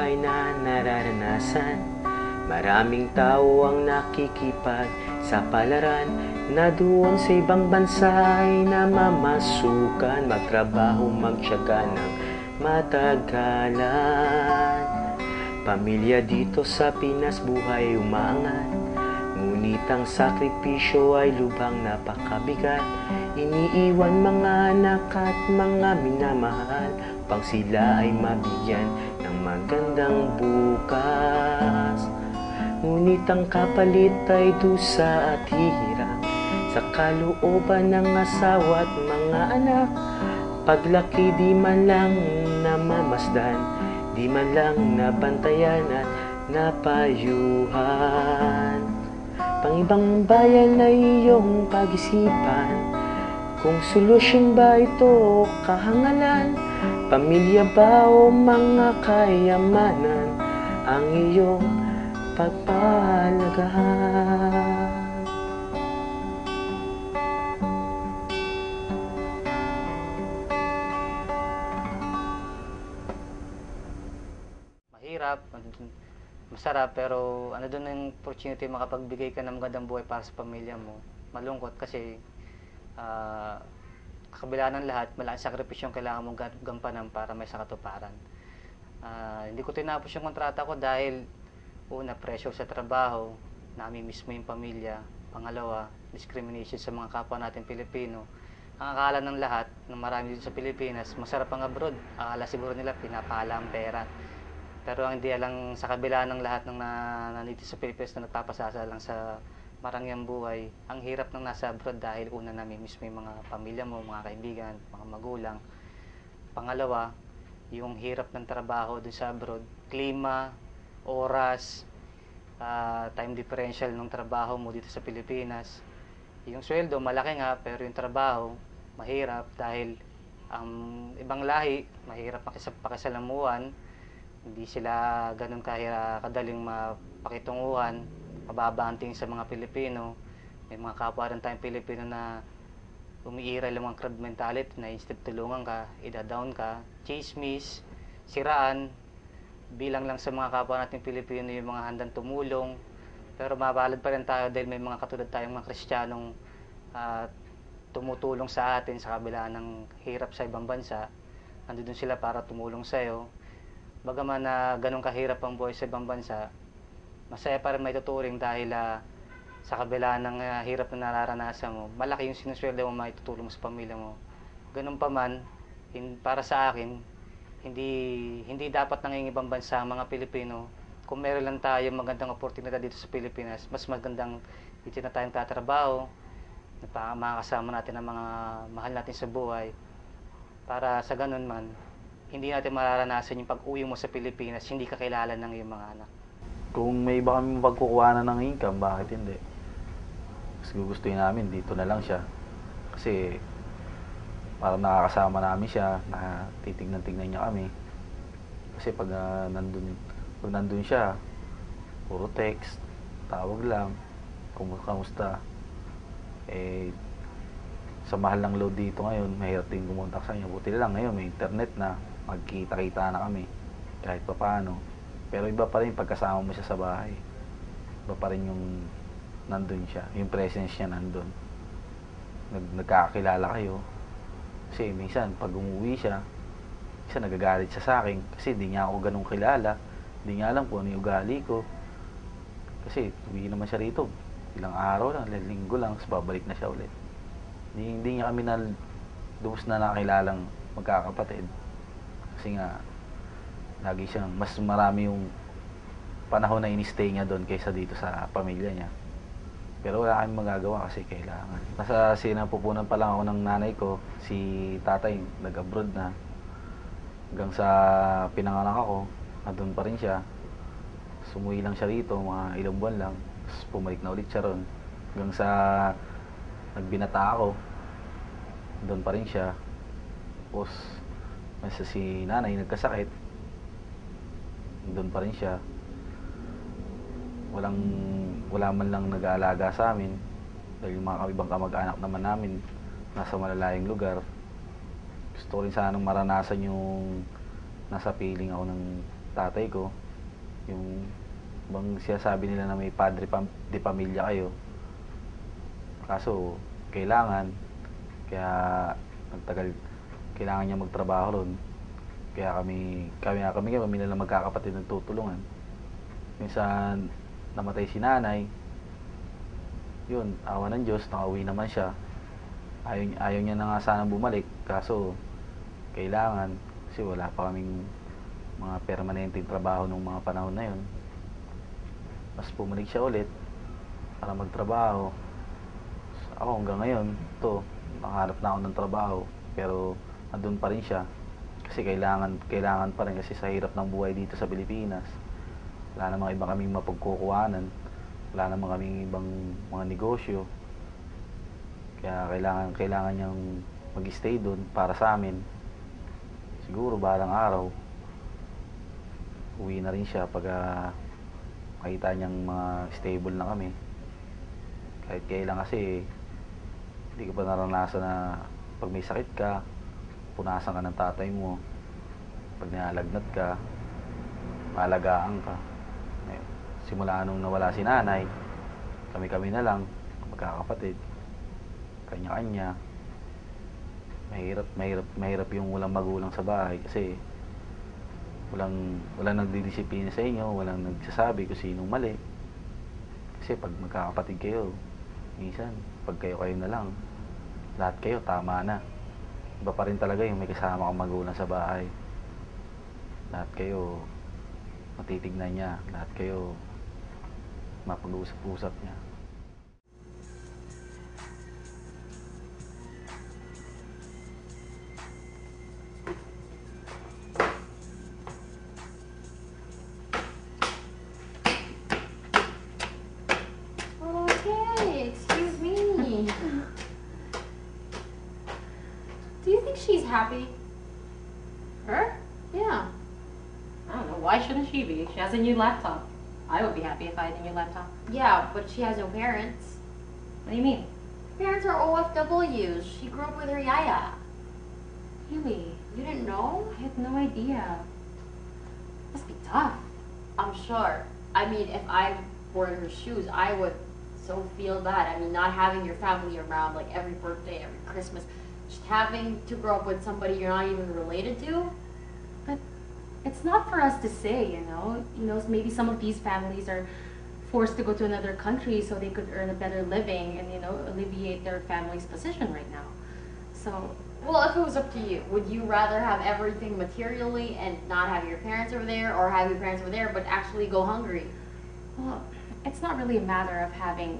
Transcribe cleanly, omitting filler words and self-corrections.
buhay na nararanasan. Maraming tao ang nakikipag sa palaran na doon sa ibang bansa ay namamasukan, magtrabaho, magtiyaga ng matagalan. Pamilya dito sa Pinas, buhay umaangat, ngunit ang sakripisyo ay lubhang napakabigat. Iniiwan mga anak at mga minamahal pang sila ay mabigyan ng magandang bukas. Ngunit ang kapalit ay dusa at hirap sa kalooban ng asawa at mga anak. Paglaki di man lang namamasdan, di man lang nabantayan at napayuhan. Pang-ibang bayan ay iyong pag-isipan, kung solusyon ba ito o kahangalan, pamilya ba o mga kayamanan ang iyong pagpalagahan. Mahirap, masarap, pero ano doon yung opportunity makapagbigay ka ng magandang buhay para sa pamilya mo. Malungkot kasi kabila ng lahat, malaking sakripisyo yung kailangan mong gampanan para may sakatuparan. Hindi ko tinapos yung kontrata ko dahil una, pressure sa trabaho, nami-miss mo yung pamilya. Pangalawa, discrimination sa mga kapwa natin Pilipino. Ang akala ng lahat, ng marami dito sa Pilipinas, masarap ang abroad. Akala siguro nila pinapala ang pera. Pero ang hindi alang sa kabila ng lahat ng nandito sa Pilipinas na nagpapasasa lang sa marangyang buhay, ang hirap ng nasa abroad dahil una nami-miss mo yung mga pamilya mo, mga kaibigan, mga magulang. Pangalawa, yung hirap ng trabaho dun sa abroad, klima, oras, time differential ng trabaho mo dito sa Pilipinas. Yung sweldo malaki nga, pero yung trabaho mahirap dahil ang ibang lahi mahirap pakisalamuhan, hindi sila ganun kadaling mapakitunguhan, mababa ang tingin sa mga Pilipino. May mga kapwa rin tayong Pilipino na umiiral lang ang crowd mentality na instead tulungan ka, ida-down ka, chismis, siraan. Bilang lang sa mga kapwa nating Pilipino yung mga handang tumulong, pero mapalad pa rin tayo dahil may mga katulad tayong mga Kristiyanong tumutulong sa atin sa kabila ng hirap sa ibang bansa. Nandun sila para tumulong sa'yo. Bagaman na ganun kahirap ang buhay sa ibang bansa, masaya pa rin may tuturing dahil sa kabila ng hirap na nararanasan mo, malaki yung sinusweldo mo, maitutulong mo sa pamilya mo. Ganun pa man, para sa akin, hindi dapat nangingibang bansa ang mga Pilipino. Kung meron lang tayo magandang oportunidad dito sa Pilipinas, mas magandang dito na tayong tatrabaho, makakasama natin ang mga mahal natin sa buhay. Para sa ganun man, hindi natin mararanasan yung pag-uwi mo sa Pilipinas, hindi ka kilala ng iyong mga anak. Kung may iba kami pagkukuhanan ng income, bakit hindi? Mas gugustuhin namin, dito na lang siya. Kasi parang nakakasama namin siya, na titignan-tignan niya kami. Kasi pag nandun siya, puro text, tawag lang, kamusta. Sa mahal ng load dito ngayon, mahirap din kumontak sa kanya. Buti lang ngayon, may internet na, magkita-kita na kami, kahit pa paano. Pero iba pa rin pagkasama mo siya sa bahay. Iba pa rin yung nandun siya, yung presence niya nandun. Nagkakakilala kayo. Kasi minsan, pag umuwi siya, minsan nagagalit siya sa akin kasi hindi niya ako ganun kilala. Hindi niya alam kung ano yung ugali ko. Kasi tuwi naman siya rito, ilang araw lang, linggo lang, tapos babalik na siya ulit. Hindi niya kami lubos na nakilalang magkakapatid. Kasi nga, lagi siyang, mas marami yung panahon na in-stay niya doon kaysa dito sa pamilya niya. Pero wala kaming magagawa kasi kailangan. Nasa sinapupunan pa lang ako ng nanay ko, si tatay nag-abroad na. Hanggang sa pinanganak ako, nandun pa rin siya. Sumuwi lang siya rito, mga ilang buwan lang. Tapos pumalik na ulit siya ron. Hanggang sa nagbinata ako, doon pa rin siya. Tapos, nasa si nanay nagkasakit, doon pa rin siya. Wala man lang nag-aalaga sa amin dahil yung mga ibang kamag-anak naman namin nasa malalayong lugar. Gusto ko rin sanang maranasan yung nasa piling ako ng tatay ko. Yung bang sinasabi nila na may de pamilya kayo. Kaso, kailangan. Kaya, nagtagal, kailangan niya magtrabaho ron. Kaya kami na lang magkakapatid ng tutulungan. Minsan, namatay si nanay. Yun, awa ng Diyos, nakauwi naman siya. Ayaw niya na nga sanang bumalik. Kaso, kailangan. Kasi wala pa kaming mga permanenteng trabaho nung mga panahon na yun. Mas bumalik siya ulit para magtrabaho. Ako hanggang ngayon, nakahanap na ako ng trabaho. Pero, andun pa rin siya. Kasi kailangan pa rin kasi sa hirap ng buhay dito sa Pilipinas. Wala namang iba kaming mapagkukuhanan. Wala namang kaming ibang mga negosyo. Kaya kailangan niyang mag-stay doon para sa amin. Siguro balang araw, uwi na rin siya pag makita niyang mga stable na kami. Kahit kailan kasi, hindi ko pa naranasan na pag may sakit ka, punasan ka ng tatay mo. Pag nilalagnat ka, maalagaan ka. Simula nung nawala si nanay, kami-kami na lang, magkakapatid, kanya-kanya. Mahirap yung walang magulang sa bahay kasi walang nagdidisiplina sa inyo, walang nagsasabi kung sinong mali. Kasi pag magkakapatid kayo, minsan, pag kayo na lang, lahat kayo tama na. Iba pa rin talaga yung may kasama kang magulang sa bahay. Lahat kayo matitignan niya, lahat kayo mapag-usap-usap niya. Okay, excuse me. Do you think she's happy? Her? Yeah. I don't know. Why shouldn't she be? She has a new laptop. I would be happy if I had a new laptop. Yeah, but she has no parents. What do you mean? Her parents are OFWs. She grew up with her yaya. Really? You didn't know? I had no idea. Must be tough. I'm sure. I mean, if I were in her shoes, I would so feel that. I mean, not having your family around, like every birthday, every Christmas, just having to grow up with somebody you're not even related to. But it's not for us to say, you know. Maybe some of these families are forced to go to another country so they could earn a better living and, alleviate their family's position right now. So, Well, if it was up to you, would you rather have everything materially and not have your parents over there, or have your parents over there but actually go hungry? well, it's not really a matter of having